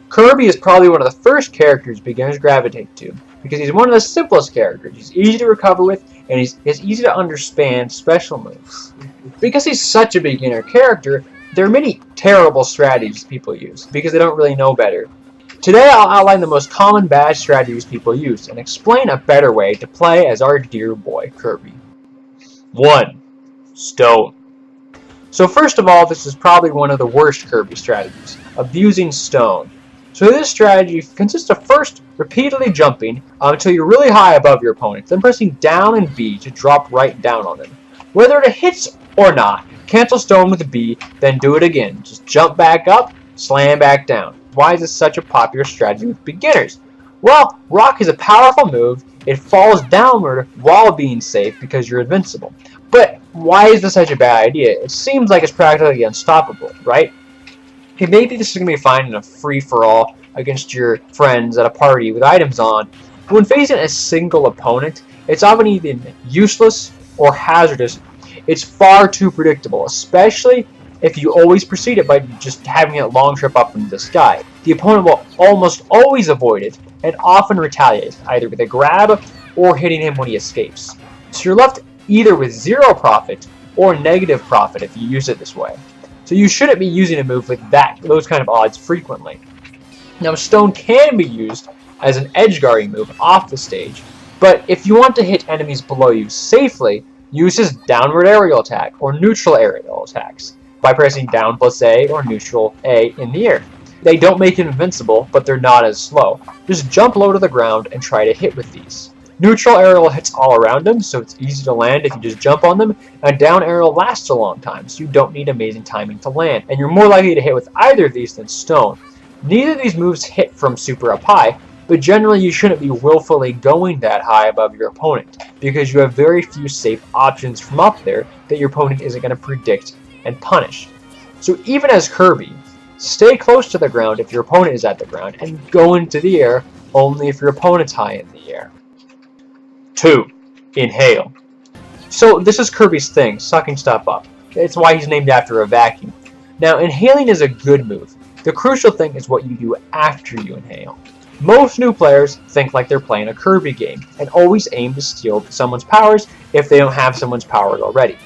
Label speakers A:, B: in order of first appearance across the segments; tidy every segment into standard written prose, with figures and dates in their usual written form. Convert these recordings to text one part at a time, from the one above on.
A: Kirby is probably one of the first characters beginners gravitate to, because he's one of the simplest characters. He's easy to recover with, and he's easy to understand special moves. Because he's such a beginner character, there are many terrible strategies people use, because they don't really know better. Today I'll outline the most common bad strategies people use, and explain a better way to play as our dear boy, Kirby. 1. Stone. So first of all, this is probably one of the worst Kirby strategies, abusing stone. So this strategy consists of first repeatedly jumping until you're really high above your opponent, then pressing down and B to drop right down on them. Whether it hits or not, cancel stone with B, then do it again. Just jump back up, slam back down. Why is this such a popular strategy with beginners? Well, rock is a powerful move. It falls downward while being safe because you're invincible. But why is this such a bad idea? It seems like it's practically unstoppable, right? Okay, maybe this is going to be fine in a free-for-all against your friends at a party with items on. But when facing a single opponent, it's often either useless or hazardous. It's far too predictable, especially if you always precede it by just having a long trip up into the sky. The opponent will almost always avoid it and often retaliate, either with a grab or hitting him when he escapes. So you're left either with zero profit or negative profit if you use it this way. So you shouldn't be using a move with those kind of odds frequently. Now stone can be used as an edge guarding move off the stage, but if you want to hit enemies below you safely, use his downward aerial attack or neutral aerial attacks by pressing down plus A or neutral A in the air. They don't make him invincible, but they're not as slow. Just jump low to the ground and try to hit with these. Neutral aerial hits all around him, so it's easy to land if you just jump on them, and down aerial lasts a long time, so you don't need amazing timing to land, and you're more likely to hit with either of these than stone. Neither of these moves hit from super up high, but generally you shouldn't be willfully going that high above your opponent, because you have very few safe options from up there that your opponent isn't going to predict and punish. So even as Kirby, stay close to the ground if your opponent is at the ground, and go into the air only if your opponent's high in the air. 2. Inhale. So this is Kirby's thing, sucking stuff up. It's why he's named after a vacuum. Now inhaling is a good move. The crucial thing is what you do after you inhale. Most new players think like they're playing a Kirby game, and always aim to steal someone's powers if they don't have someone's powers already.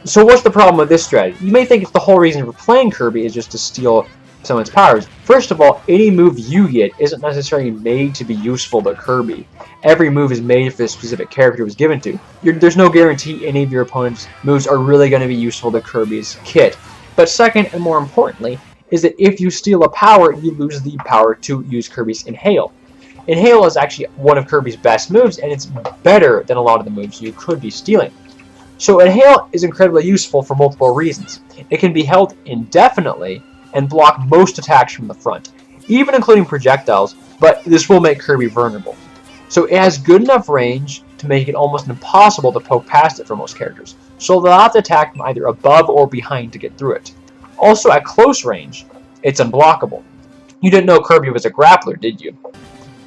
A: So what's the problem with this strategy? You may think it's the whole reason for playing Kirby is just to steal someone's powers. First of all, any move you get isn't necessarily made to be useful to Kirby. Every move is made for the specific character it was given to. There's no guarantee any of your opponent's moves are really going to be useful to Kirby's kit. But second, and more importantly, is that if you steal a power, you lose the power to use Kirby's Inhale. Inhale is actually one of Kirby's best moves, and it's better than a lot of the moves you could be stealing. So Inhale is incredibly useful for multiple reasons. It can be held indefinitely and block most attacks from the front, even including projectiles, but this will make Kirby vulnerable. So it has good enough range to make it almost impossible to poke past it for most characters, so they'll have to attack from either above or behind to get through it. Also, at close range, it's unblockable. You didn't know Kirby was a grappler, did you?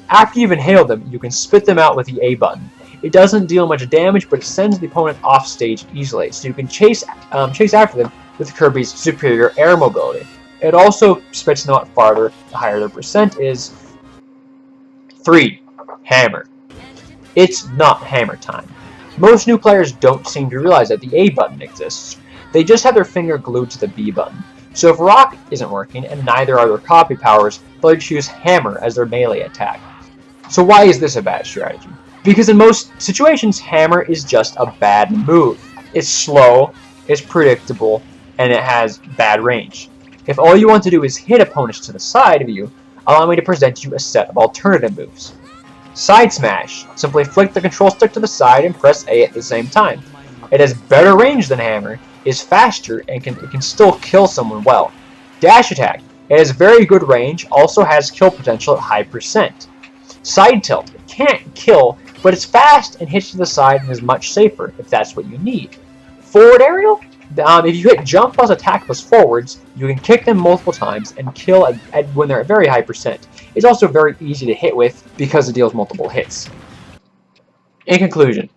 A: After you've inhaled them, you can spit them out with the A button. It doesn't deal much damage, but it sends the opponent off stage easily, so you can chase after them with Kirby's superior air mobility. It also spits them out farther the higher their percent is. 3. Hammer. It's not hammer time. Most new players don't seem to realize that the A button exists. They just have their finger glued to the B button. So if rock isn't working, and neither are their copy powers, they'll choose hammer as their melee attack. So why is this a bad strategy? Because in most situations, hammer is just a bad move. It's slow, it's predictable, and it has bad range. If all you want to do is hit opponents to the side of you, allow me to present you a set of alternative moves. Side Smash. Simply flick the control stick to the side and press A at the same time. It has better range than hammer, is faster, and it can still kill someone well. Dash Attack. It has very good range, also has kill potential at high percent. Side Tilt. It can't kill, but it's fast and hits to the side and is much safer if that's what you need. Forward Aerial. If you hit jump plus attack plus forwards, you can kick them multiple times and kill when they're at very high percent. It's also very easy to hit with because it deals multiple hits. In conclusion,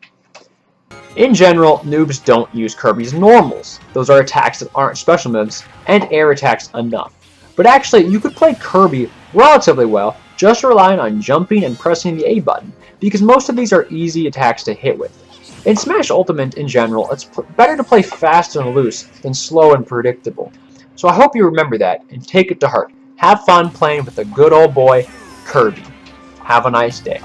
A: in general, noobs don't use Kirby's normals. Those are attacks that aren't special moves, and air attacks enough. But actually, you could play Kirby relatively well, just relying on jumping and pressing the A button, because most of these are easy attacks to hit with. In Smash Ultimate in general, it's better to play fast and loose than slow and predictable. So I hope you remember that and take it to heart. Have fun playing with the good old boy, Kirby. Have a nice day.